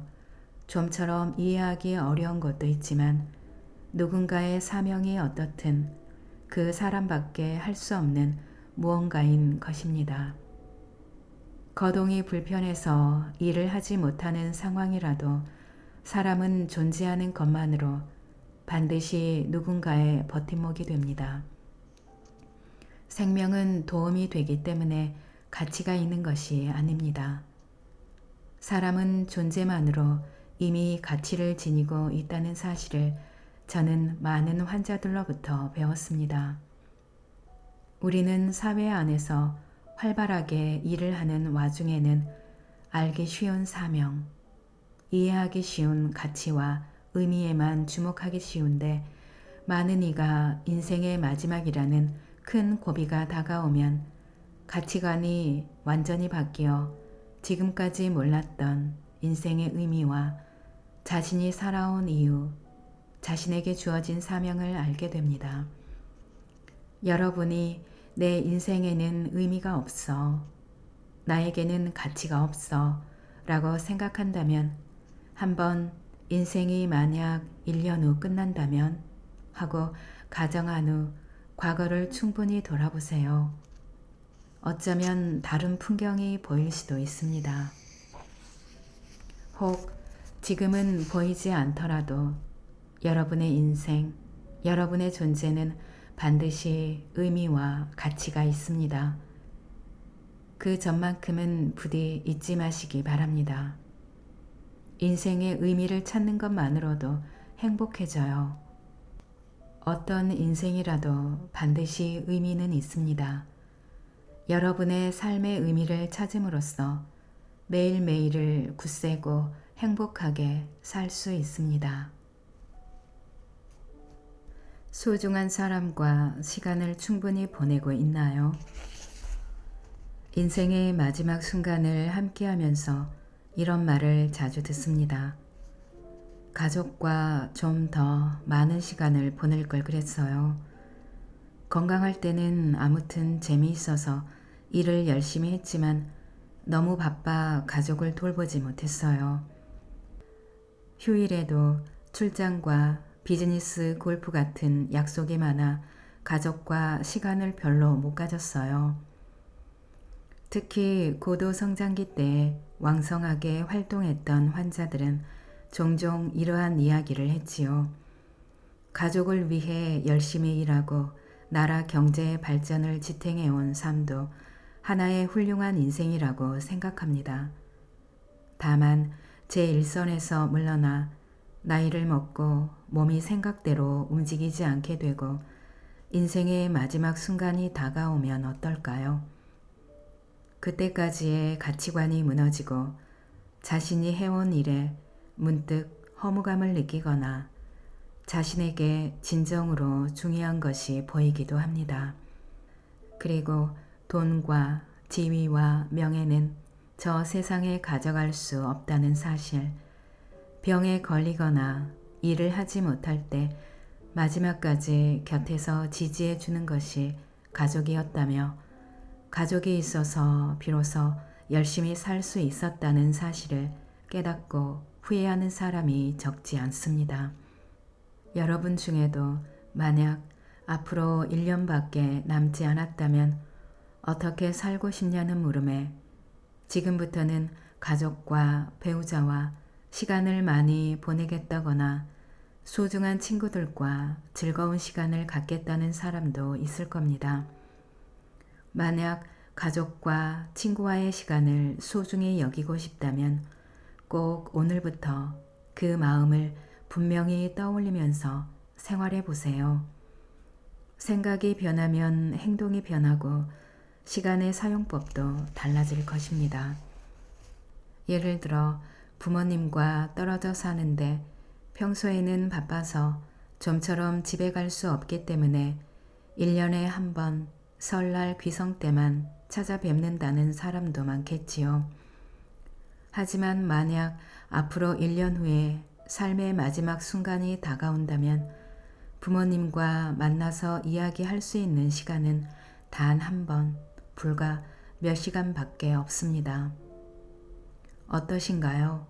좀처럼 이해하기 어려운 것도 있지만 누군가의 사명이 어떻든 그 사람밖에 할 수 없는 무언가인 것입니다. 거동이 불편해서 일을 하지 못하는 상황이라도 사람은 존재하는 것만으로 반드시 누군가의 버팀목이 됩니다. 생명은 도움이 되기 때문에 가치가 있는 것이 아닙니다. 사람은 존재만으로 이미 가치를 지니고 있다는 사실을 저는 많은 환자들로부터 배웠습니다. 우리는 사회 안에서 활발하게 일을 하는 와중에는 알기 쉬운 사명, 이해하기 쉬운 가치와 의미에만 주목하기 쉬운데 많은 이가 인생의 마지막이라는 큰 고비가 다가오면 가치관이 완전히 바뀌어 지금까지 몰랐던 인생의 의미와 자신이 살아온 이유, 자신에게 주어진 사명을 알게 됩니다. 여러분이 내 인생에는 의미가 없어, 나에게는 가치가 없어 라고 생각한다면 한번 인생이 만약 1년 후 끝난다면 하고 가정한 후 과거를 충분히 돌아보세요. 어쩌면 다른 풍경이 보일 수도 있습니다. 혹 지금은 보이지 않더라도 여러분의 인생, 여러분의 존재는 반드시 의미와 가치가 있습니다. 그 점만큼은 부디 잊지 마시기 바랍니다. 인생의 의미를 찾는 것만으로도 행복해져요. 어떤 인생이라도 반드시 의미는 있습니다. 여러분의 삶의 의미를 찾음으로써 매일매일을 굳세고 행복하게 살 수 있습니다. 소중한 사람과 시간을 충분히 보내고 있나요? 인생의 마지막 순간을 함께하면서 이런 말을 자주 듣습니다. 가족과 좀 더 많은 시간을 보낼 걸 그랬어요. 건강할 때는 아무튼 재미있어서 일을 열심히 했지만 너무 바빠 가족을 돌보지 못했어요. 휴일에도 출장과 비즈니스 골프 같은 약속이 많아 가족과 시간을 별로 못 가졌어요. 특히 고도 성장기 때 왕성하게 활동했던 환자들은 종종 이러한 이야기를 했지요. 가족을 위해 열심히 일하고 나라 경제의 발전을 지탱해온 삶도 하나의 훌륭한 인생이라고 생각합니다. 다만 제 일선에서 물러나 나이를 먹고 몸이 생각대로 움직이지 않게 되고 인생의 마지막 순간이 다가오면 어떨까요? 그때까지의 가치관이 무너지고 자신이 해온 일에 문득 허무감을 느끼거나 자신에게 진정으로 중요한 것이 보이기도 합니다. 그리고 돈과 지위와 명예는 저 세상에 가져갈 수 없다는 사실, 병에 걸리거나 일을 하지 못할 때 마지막까지 곁에서 지지해 주는 것이 가족이었다며 가족이 있어서 비로소 열심히 살 수 있었다는 사실을 깨닫고 후회하는 사람이 적지 않습니다. 여러분 중에도 만약 앞으로 1년밖에 남지 않았다면 어떻게 살고 싶냐는 물음에 지금부터는 가족과 배우자와 시간을 많이 보내겠다거나 소중한 친구들과 즐거운 시간을 갖겠다는 사람도 있을 겁니다. 만약 가족과 친구와의 시간을 소중히 여기고 싶다면 꼭 오늘부터 그 마음을 분명히 떠올리면서 생활해 보세요. 생각이 변하면 행동이 변하고 시간의 사용법도 달라질 것입니다. 예를 들어 부모님과 떨어져 사는데 평소에는 바빠서 좀처럼 집에 갈 수 없기 때문에 1년에 한 번 설날 귀성 때만 찾아뵙는다는 사람도 많겠지요. 하지만 만약 앞으로 1년 후에 삶의 마지막 순간이 다가온다면 부모님과 만나서 이야기할 수 있는 시간은 단 한 번, 불과 몇 시간밖에 없습니다. 어떠신가요?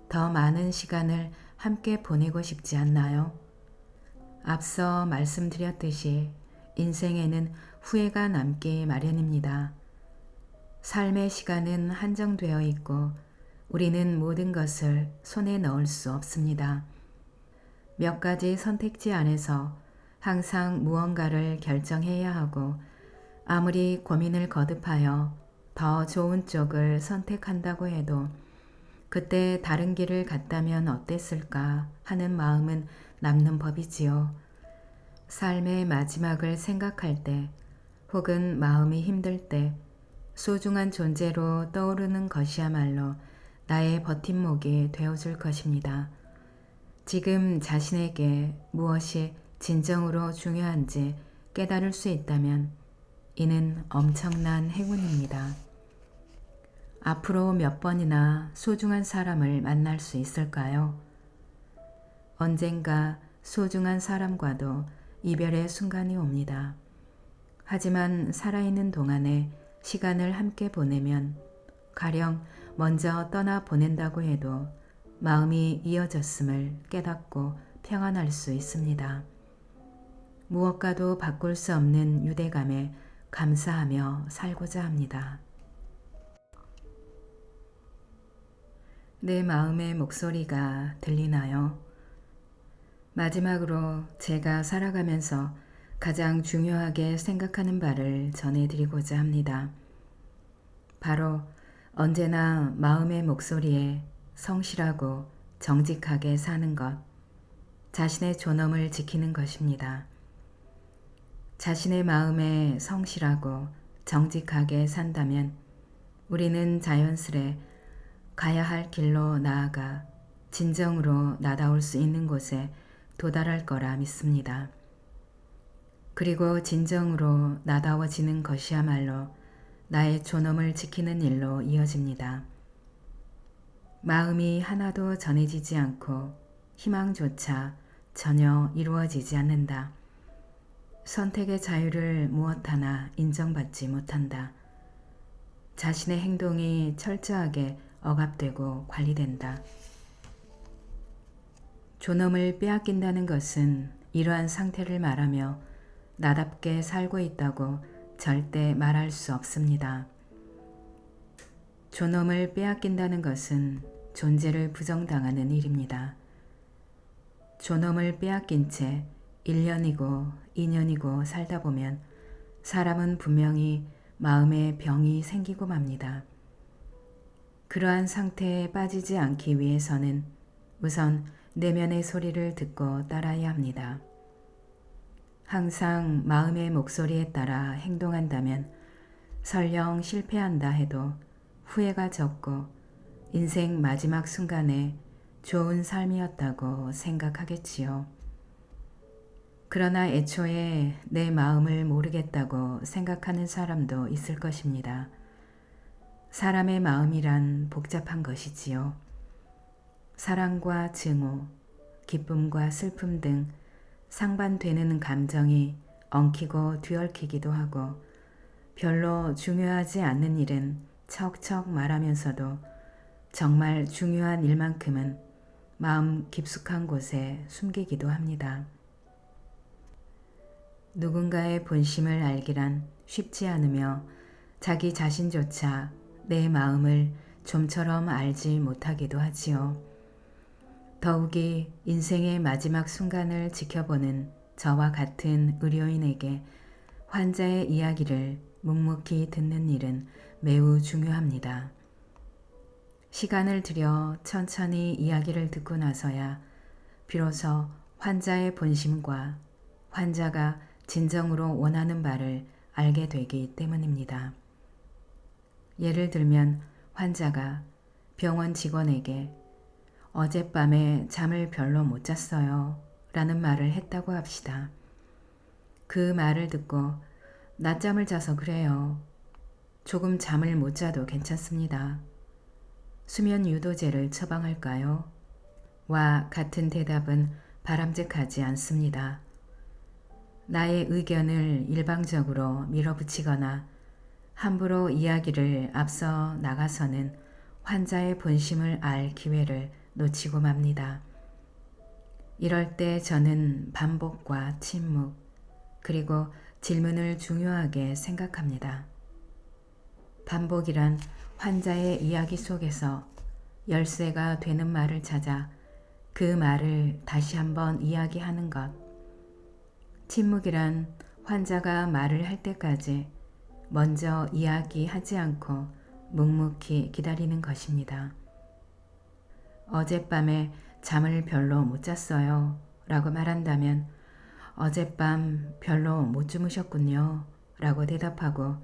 더 많은 시간을 함께 보내고 싶지 않나요? 앞서 말씀드렸듯이 인생에는 후회가 남기 마련입니다. 삶의 시간은 한정되어 있고 우리는 모든 것을 손에 넣을 수 없습니다. 몇 가지 선택지 안에서 항상 무언가를 결정해야 하고 아무리 고민을 거듭하여 더 좋은 쪽을 선택한다고 해도 그때 다른 길을 갔다면 어땠을까 하는 마음은 남는 법이지요. 삶의 마지막을 생각할 때 혹은 마음이 힘들 때 소중한 존재로 떠오르는 것이야말로 나의 버팀목이 되어줄 것입니다. 지금 자신에게 무엇이 진정으로 중요한지 깨달을 수 있다면 이는 엄청난 행운입니다. 앞으로 몇 번이나 소중한 사람을 만날 수 있을까요? 언젠가 소중한 사람과도 이별의 순간이 옵니다. 하지만 살아있는 동안에 시간을 함께 보내면 가령 먼저 떠나 보낸다고 해도 마음이 이어졌음을 깨닫고 평안할 수 있습니다. 무엇과도 바꿀 수 없는 유대감에 감사하며 살고자 합니다. 내 마음의 목소리가 들리나요? 마지막으로 제가 살아가면서 가장 중요하게 생각하는 바를 전해드리고자 합니다. 바로 언제나 마음의 목소리에 성실하고 정직하게 사는 것, 자신의 존엄을 지키는 것입니다. 자신의 마음에 성실하고 정직하게 산다면 우리는 자연스레 가야 할 길로 나아가 진정으로 나다울 수 있는 곳에 도달할 거라 믿습니다. 그리고 진정으로 나다워지는 것이야말로 나의 존엄을 지키는 일로 이어집니다. 마음이 하나도 전해지지 않고 희망조차 전혀 이루어지지 않는다. 선택의 자유를 무엇 하나 인정받지 못한다. 자신의 행동이 철저하게 억압되고 관리된다. 존엄을 빼앗긴다는 것은 이러한 상태를 말하며 나답게 살고 있다고 절대 말할 수 없습니다. 존엄을 빼앗긴다는 것은 존재를 부정당하는 일입니다. 존엄을 빼앗긴 채 1년이고 2년이고 살다 보면 사람은 분명히 마음에 병이 생기고 맙니다. 그러한 상태에 빠지지 않기 위해서는 우선 내면의 소리를 듣고 따라야 합니다. 항상 마음의 목소리에 따라 행동한다면 설령 실패한다 해도 후회가 적고 인생 마지막 순간에 좋은 삶이었다고 생각하겠지요. 그러나 애초에 내 마음을 모르겠다고 생각하는 사람도 있을 것입니다. 사람의 마음이란 복잡한 것이지요. 사랑과 증오, 기쁨과 슬픔 등 상반되는 감정이 엉키고 뒤얽히기도 하고 별로 중요하지 않는 일은 척척 말하면서도 정말 중요한 일만큼은 마음 깊숙한 곳에 숨기기도 합니다. 누군가의 본심을 알기란 쉽지 않으며 자기 자신조차 내 마음을 좀처럼 알지 못하기도 하지요. 더욱이 인생의 마지막 순간을 지켜보는 저와 같은 의료인에게 환자의 이야기를 묵묵히 듣는 일은 매우 중요합니다. 시간을 들여 천천히 이야기를 듣고 나서야 비로소 환자의 본심과 환자가 진정으로 원하는 바를 알게 되기 때문입니다. 예를 들면 환자가 병원 직원에게 어젯밤에 잠을 별로 못 잤어요 라는 말을 했다고 합시다. 그 말을 듣고 낮잠을 자서 그래요. 조금 잠을 못 자도 괜찮습니다. 수면 유도제를 처방할까요? 와 같은 대답은 바람직하지 않습니다. 나의 의견을 일방적으로 밀어붙이거나 함부로 이야기를 앞서 나가서는 환자의 본심을 알 기회를 놓치고 맙니다. 이럴 때 저는 반복과 침묵, 그리고 질문을 중요하게 생각합니다. 반복이란 환자의 이야기 속에서 열쇠가 되는 말을 찾아 그 말을 다시 한번 이야기하는 것. 침묵이란 환자가 말을 할 때까지 먼저 이야기하지 않고 묵묵히 기다리는 것입니다. 어젯밤에 잠을 별로 못 잤어요 라고 말한다면 어젯밤 별로 못 주무셨군요 라고 대답하고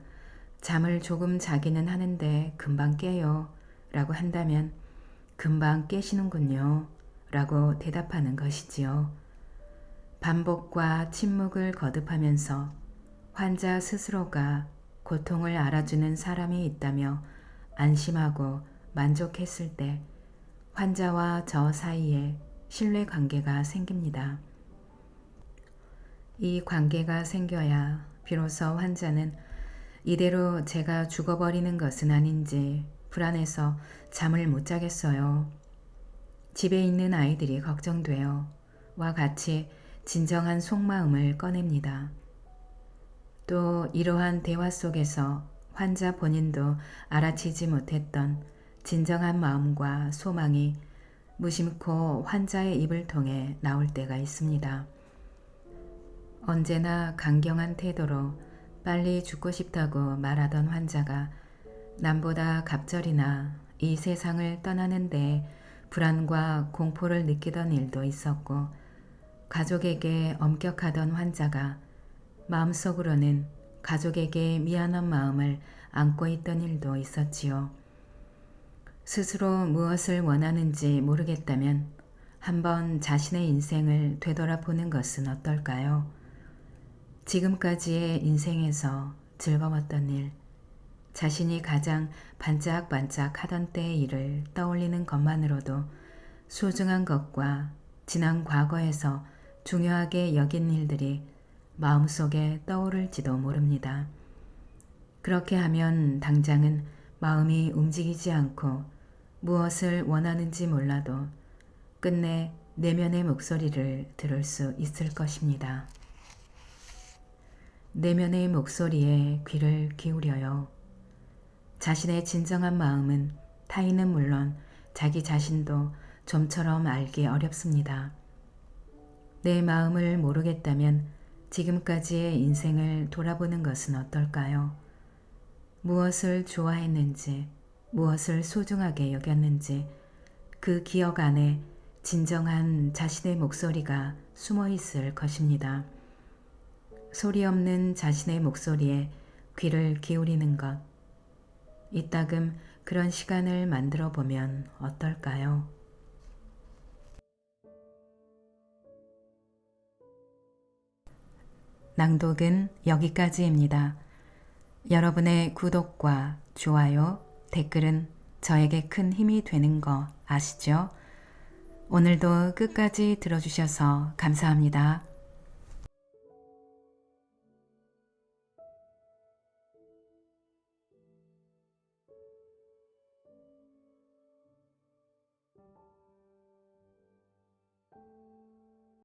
잠을 조금 자기는 하는데 금방 깨요 라고 한다면 금방 깨시는군요 라고 대답하는 것이지요. 반복과 침묵을 거듭하면서 환자 스스로가 고통을 알아주는 사람이 있다며 안심하고 만족했을 때 환자와 저 사이에 신뢰 관계가 생깁니다. 이 관계가 생겨야 비로소 환자는 이대로 제가 죽어버리는 것은 아닌지 불안해서 잠을 못 자겠어요. 집에 있는 아이들이 걱정돼요. 와 같이 진정한 속마음을 꺼냅니다. 또 이러한 대화 속에서 환자 본인도 알아채지 못했던 진정한 마음과 소망이 무심코 환자의 입을 통해 나올 때가 있습니다. 언제나 강경한 태도로 빨리 죽고 싶다고 말하던 환자가 남보다 갑절이나 이 세상을 떠나는 데 불안과 공포를 느끼던 일도 있었고, 가족에게 엄격하던 환자가 마음속으로는 가족에게 미안한 마음을 안고 있던 일도 있었지요. 스스로 무엇을 원하는지 모르겠다면 한번 자신의 인생을 되돌아보는 것은 어떨까요? 지금까지의 인생에서 즐거웠던 일, 자신이 가장 반짝반짝 하던 때의 일을 떠올리는 것만으로도 소중한 것과 지난 과거에서 중요하게 여긴 일들이 마음속에 떠오를지도 모릅니다. 그렇게 하면 당장은 마음이 움직이지 않고 무엇을 원하는지 몰라도 끝내 내면의 목소리를 들을 수 있을 것입니다. 내면의 목소리에 귀를 기울여요. 자신의 진정한 마음은 타인은 물론 자기 자신도 좀처럼 알기 어렵습니다. 내 마음을 모르겠다면 지금까지의 인생을 돌아보는 것은 어떨까요? 무엇을 좋아했는지, 무엇을 소중하게 여겼는지 그 기억 안에 진정한 자신의 목소리가 숨어 있을 것입니다. 소리 없는 자신의 목소리에 귀를 기울이는 것, 이따금 그런 시간을 만들어 보면 어떨까요? 낭독은 여기까지입니다. 여러분의 구독과 좋아요, 댓글은 저에게 큰 힘이 되는 거 아시죠? 오늘도 끝까지 들어주셔서 감사합니다.